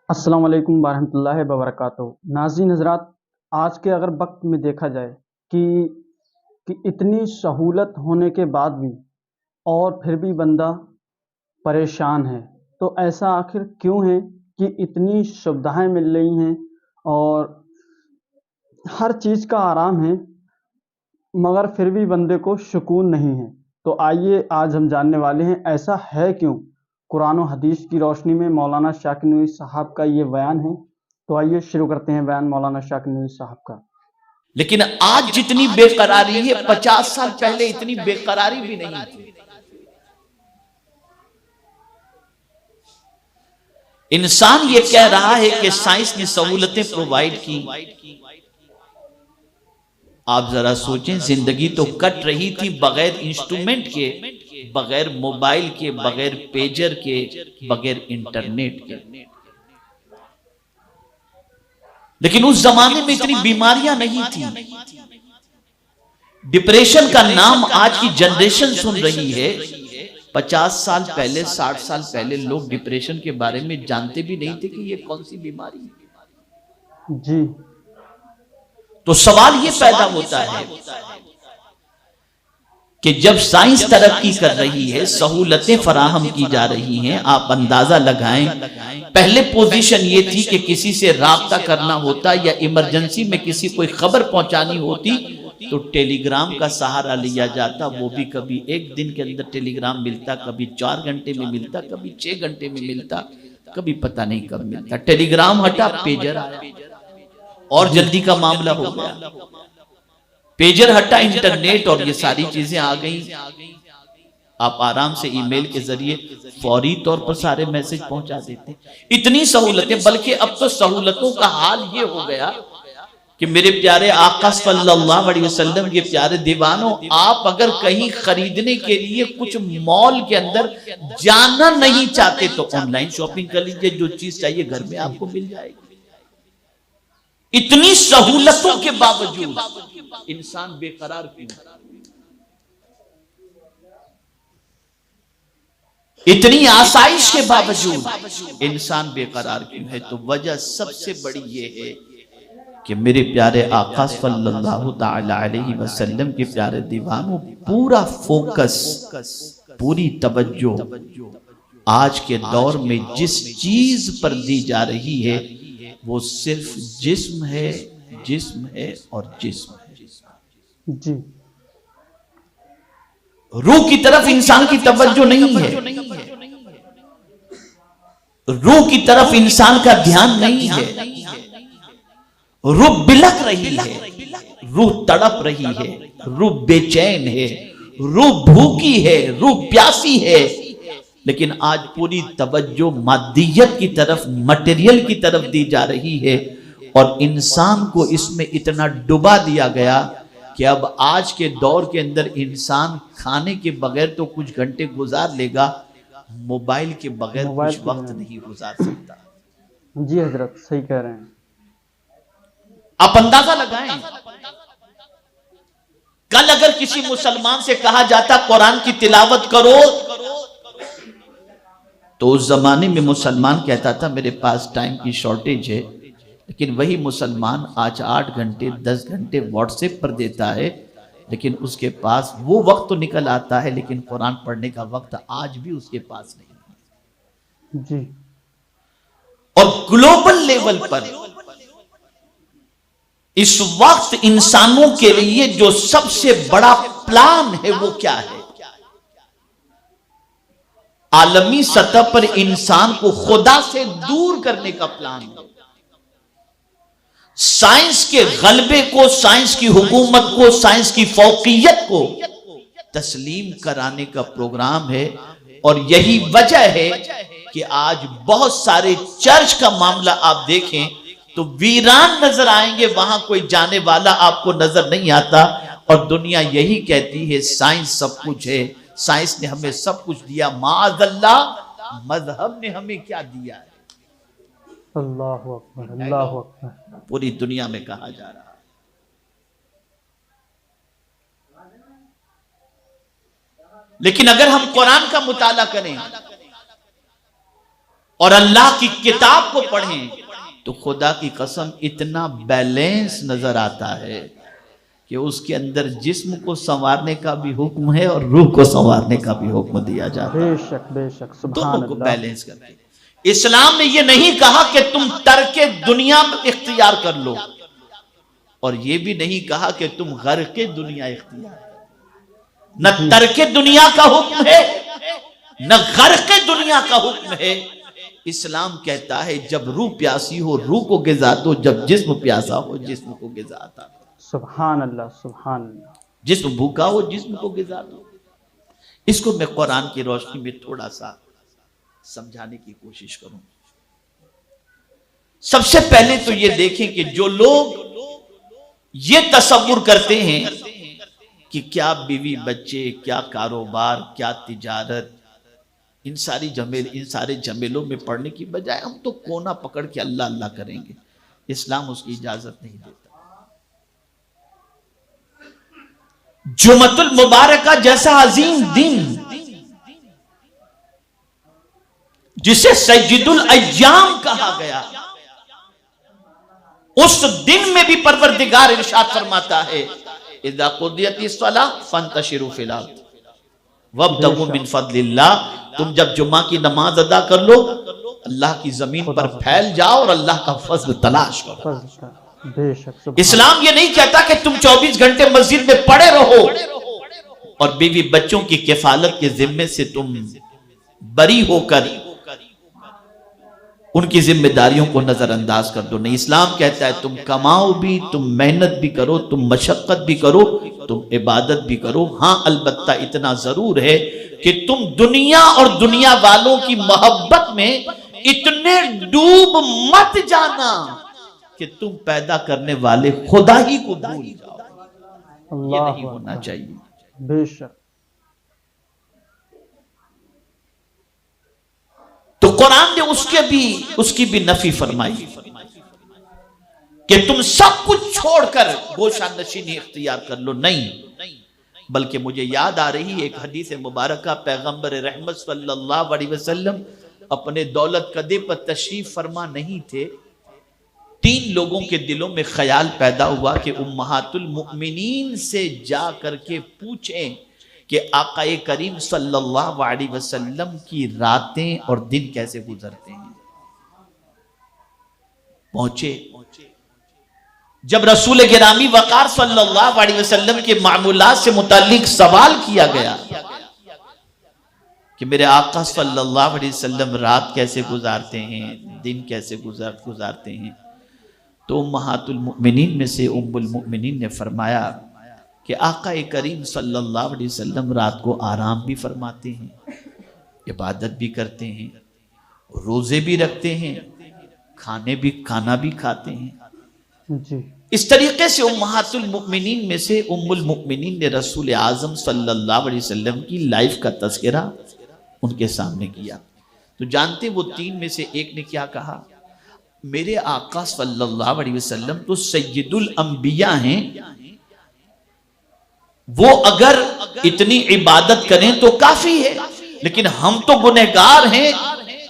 अस्सलाम वालेकुम वरहमतुल्लाहि वबरकातुहू। नाज़रीन हज़रात, आज के अगर वक्त में देखा जाए कि इतनी सहूलत होने के बाद भी और फिर भी बंदा परेशान है, तो ऐसा आखिर क्यों है कि इतनी सुविधाएं मिल रही हैं और हर चीज़ का आराम है, मगर फिर भी बंदे को सुकून नहीं है। तो आइए आज हम जानने वाले हैं ऐसा है क्यों। कुरान और हदीस की रोशनी में मौलाना शाकिर नूरी साहब का ये बयान है। तो आइए शुरू करते हैं बयान मौलाना शाकिर नूरी साहब का। लेकिन आज जितनी बेकरारी है 50 साल पहले इतनी बेकरारी भी नहीं थी। इंसान ये कह रहा है कि साइंस ने सहूलतें प्रोवाइड की। आप जरा सोचें, जिंदगी तो कट रही थी बगैर इंस्ट्रूमेंट के, बगैर मोबाइल के, बगैर पेजर के, बगैर इंटरनेट के। लेकिन उस जमाने में इतनी बीमारियां नहीं थी। डिप्रेशन का नाम आज की जनरेशन सुन रही है। 50 साल पहले, 60 साल पहले लोग डिप्रेशन के बारे में जानते भी नहीं थे कि ये कौन सी बीमारी है। जी, तो सवाल ये पैदा होता है कि जब साइंस तरक्की कर रही है, सहूलतें फराहम की जा रही हैं, आप अंदाजा लगाएं, पहले पोजीशन ये थी कि किसी से राब्ता करना होता या इमरजेंसी में किसी कोई खबर पहुंचानी होती तो टेलीग्राम का सहारा लिया जाता। वो भी कभी एक दिन के अंदर टेलीग्राम मिलता, कभी 4 घंटे में मिलता, कभी 6 घंटे में मिलता, कभी पता नहीं कब मिलता। टेलीग्राम हटा, पेजर आया और जल्दी का मामला हो गया। पेजर हटा, इंटरनेट और ये सारी चीजें आ गई। आप आराम से ईमेल के जरिए फौरी तौर पर सारे मैसेज पहुंचा देते। इतनी सहूलतें, बल्कि अब तो सहूलतों का हाल ये हो गया कि मेरे प्यारे आका सल्लल्लाहु अलैहि वसल्लम के प्यारे दीवानों, आप अगर कहीं खरीदने के लिए कुछ मॉल के अंदर जाना नहीं चाहते तो ऑनलाइन शॉपिंग कर लीजिए, जो चीज चाहिए घर में आपको मिल जाएगी। इतनी सहूलतों के बावजूद इंसान बेकरार क्यों है? इतनी आसाइश के बावजूद इंसान बेकरार क्यों है? तो वजह सबसे बड़ी ये है कि मेरे प्यारे आका सल्लल्लाहु ताला अलैहि वसल्लम के प्यारे दीवानों, पूरा फोकस, पूरी तवज्जो आज के दौर में जिस चीज पर दी जा रही है वो सिर्फ जिस्म है, जिस्म है और जिस्म है। जी, रूह की तरफ इंसान की तवज्जो नहीं है, रूह की तरफ इंसान का ध्यान नहीं है। रूह बिलक रही है, रूह तड़प रही है, रूह बेचैन है, रूह भूखी है, रूह प्यासी है। लेकिन आज पूरी तवज्जो मादियत की तरफ, मटेरियल की तरफ दी जा रही है और इंसान को इसमें इतना डुबा दिया गया कि अब आज के दौर के अंदर इंसान खाने के बगैर तो कुछ घंटे गुजार लेगा, मोबाइल के बगैर कुछ वक्त नहीं गुजार सकता। जी हजरत, सही कह रहे हैं। आप अंदाजा लगाएं, कल अगर किसी मुसलमान से कहा जाता कुरान की तिलावत करो, तो उस जमाने में मुसलमान कहता था मेरे पास टाइम की शॉर्टेज है। लेकिन वही मुसलमान आज 8 घंटे 10 घंटे व्हाट्सएप पर देता है, लेकिन उसके पास वो वक्त तो निकल आता है, लेकिन कुरान पढ़ने का वक्त आज भी उसके पास नहीं। जी, और ग्लोबल लेवल पर इस वक्त इंसानों के लिए जो सबसे बड़ा प्लान है वो क्या है? आलमी सतह पर इंसान को खुदा से दूर करने का प्लान है। साइंस के गलबे को, साइंस की हुकूमत को, साइंस की फौकियत को तस्लीम कराने का प्रोग्राम है। और यही वजह है कि आज बहुत सारे चर्च का मामला आप देखें तो वीरान नजर आएंगे, वहां कोई जाने वाला आपको नजर नहीं आता। और दुनिया यही कहती है साइंस सब कुछ है, साइंस ने हमें सब कुछ दिया। माअल्लाह, मजहब ने हमें क्या दिया है? अल्लाहु अकबर, अल्लाहु अकबर। पूरी दुनिया में कहा जा रहा है। लेकिन अगर हम कुरान का मुताला करें और अल्लाह की किताब को पढ़ें तो खुदा की कसम इतना बैलेंस नजर आता है कि उसके अंदर जिस्म को संवारने का भी हुक्म है और रूह को संवारने का भी हुक्म दिया जाता है। बेशक बेशक, सुभान दोनों को अल्लाह। बैलेंस करके इस्लाम ने यह नहीं कहा कि तुम तर्के दुनिया इख्तियार कर लो, और यह भी नहीं कहा कि तुम गर्के दुनिया इख्तियार करो। न तर्के दुनिया का हुक्म है न गर्के दुनिया का हुक्म है। इस्लाम कहता है जब रूह प्यासी हो रूह को गिज़ा दो, जब जिस्म प्यासा हो जिस्म को गिज़ा दो। सुभान अल्लाह, सुभान अल्लाह। जिस्म भूखा हो जिस्म को गिज़ा दो। इसको मैं कुरान की रोशनी में थोड़ा सा समझाने की कोशिश करूं। सबसे पहले तो ये देखें कि जो लोग ये तसव्वुर करते हैं कि क्या बीवी बच्चे, क्या कारोबार, क्या तिजारत, इन सारे झमेलों में पड़ने की बजाय हम तो कोना पकड़ के अल्लाह अल्लाह करेंगे, इस्लाम उसकी इजाजत नहीं देता। जुमतुल मुबारका जैसा अजीम दिन जिसे सय्यदुल अय्याम कहा गया, उस दिन में भी परवरदिगार इरशाद फरमाता है इज़ा कुदियतिस सलाह फंतशिरू फिल अर्द वब्तगू मिन फज़लिल्लाह। तुम जब जुम्मा की नमाज अदा कर लो अल्लाह की जमीन पर फैल जाओ और अल्लाह का फजल तलाश करो। बेशक। इस्लाम ये नहीं कहता कि तुम 24 घंटे मस्जिद में पड़े रहो और बीवी बच्चों की किफालत के जिम्मे से तुम बरी होकर उनकी जिम्मेदारियों को नजरअंदाज कर दो। नहीं, इस्लाम कहता है तुम कमाओ भी, तुम मेहनत भी करो, तुम मशक्कत भी करो, तुम इबादत भी करो। हां, अलबत्ता इतना जरूर है कि तुम दुनिया और दुनिया वालों की मोहब्बत में इतने डूब मत जाना कि तुम पैदा करने वाले खुदा ही को भूल जाओ। ये नहीं होना चाहिए। बेशक। तो कुरान ने उसकी भी नफी फरमाई कि तुम सब कुछ छोड़कर गोशा नशीनी इख्तियार कर लो। नहीं, बल्कि मुझे याद आ रही एक हदीस मुबारका, पैगंबर रहमत सल्लल्लाहु अलैहि वसल्लम अपने दौलत कदे पर तशरीफ फरमा नहीं थे। 3 लोगों के दिलों में ख्याल पैदा हुआ कि उम्महातुल मुमिनीन से जा करके पूछें कि आकाए करीम सल्लल्लाहु अलैहि वसल्लम की रातें और दिन कैसे गुजरते हैं। पहुंचे, जब रसूल गिरामी वकार सल्लल्लाहु अलैहि वसल्लम के मामूलात से मुताल्लिक सवाल किया गया कि मेरे आका सल्लल्लाहु अलैहि वसल्लम रात कैसे गुजारते हैं, दिन कैसे गुजारते हैं, तो उम्महातुल मुमिनीन में से उम्मुल मुमिनीन ने फरमाया कि आका करीम सल्लल्लाहु अलैहि वसल्लम रात को आराम भी फरमाते हैं, इबादत भी करते हैं, रोजे भी रखते हैं, खाना भी खाते हैं जी। इस तरीके से उम्महातुल मुमिनीन में से उम्मुल मुमिनीन ने रसूल आज़म सल्लल्लाहु अलैहि वसल्लम की लाइफ का तज़किरा उनके सामने किया। तो जानते वो 3 में से एक ने क्या कहा, मेरे आका सल्लल्लाहु अलैहि वसल्लम तो सय्यदुल अंबिया हैं, वो अगर इतनी इबादत करें तो काफी है, लेकिन हम तो गुनहगार हैं,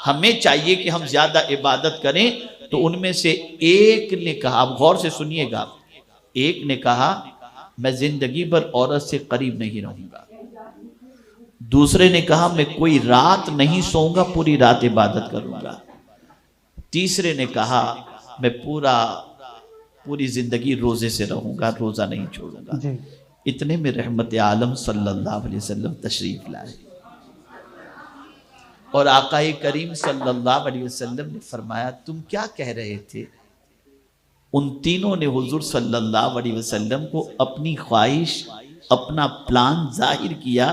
हमें चाहिए कि हम ज्यादा इबादत करें। तो उनमें से एक ने कहा, आप गौर से सुनिएगा, एक ने कहा मैं जिंदगी भर औरत से करीब नहीं रहूंगा। दूसरे ने कहा मैं कोई रात नहीं सोऊंगा, पूरी रात इबादत करूंगा। तीसरे ने कहा मैं पूरी जिंदगी रोजे से रहूंगा, रोजा नहीं छोड़ूंगा। इतने में रहमत आलम सल्लल्लाहु अलैहि वसल्लम तशरीफ लाए और आकाए करीम सल्लल्लाहु अलैहि वसल्लम ने फरमाया तुम क्या कह रहे थे। उन तीनों ने हुजूर सल्लल्लाहु अलैहि वसल्लम को अपनी ख्वाहिश, अपना प्लान जाहिर किया।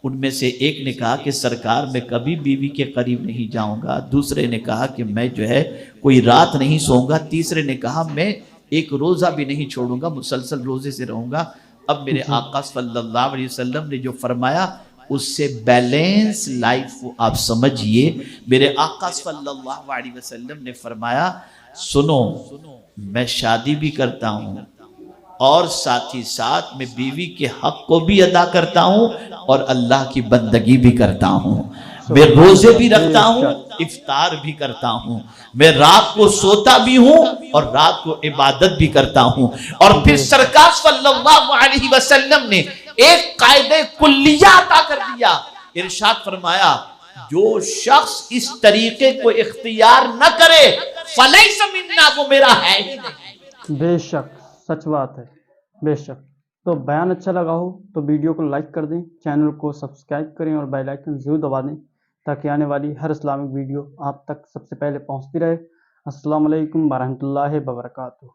उनमें से एक ने कहा कि सरकार मैं कभी बीवी के करीब नहीं जाऊंगा। दूसरे ने कहा कि मैं जो है कोई रात नहीं सोऊंगा। तीसरे ने कहा मैं एक रोज़ा भी नहीं छोड़ूंगा, मुसलसल रोज़े से रहूंगा। अब मेरे आका सल्लल्लाहु अलैहि वसल्लम ने जो फरमाया उससे बैलेंस लाइफ को आप समझिए। मेरे आका सल्लल्लाहु अलैहि वसल्लम ने फरमाया सुनो, मैं शादी भी करता हूँ और साथ ही साथ मैं बीवी के हक को भी अदा करता हूँ और अल्लाह की बंदगी भी करता हूँ। मैं रोजे भी बेशक रखता हूँ, बेशक इफ्तार भी करता हूँ, मैं रात को सोता भी हूँ और रात को इबादत भी करता हूँ। और फिर बेशक सरकार सल्लल्लाहु अलैहि वसल्लम ने एक कायदे कुल्लिया अता कर दिया। इरशाद फरमाया, जो शख्स इस तरीके को इख्तियार न करे फलैसा मिन्ना, वो मेरा है ही नहीं। बेशक सच बात है। बेशक। तो बयान अच्छा लगा हो तो वीडियो को लाइक कर दें, चैनल को सब्सक्राइब करें और बेल आइकन जरूर दबा दें ताकि आने वाली हर इस्लामिक वीडियो आप तक सबसे पहले पहुंचती रहे। अस्सलाम वालेकुम वरहमतुल्लाहि वबरकातुहू।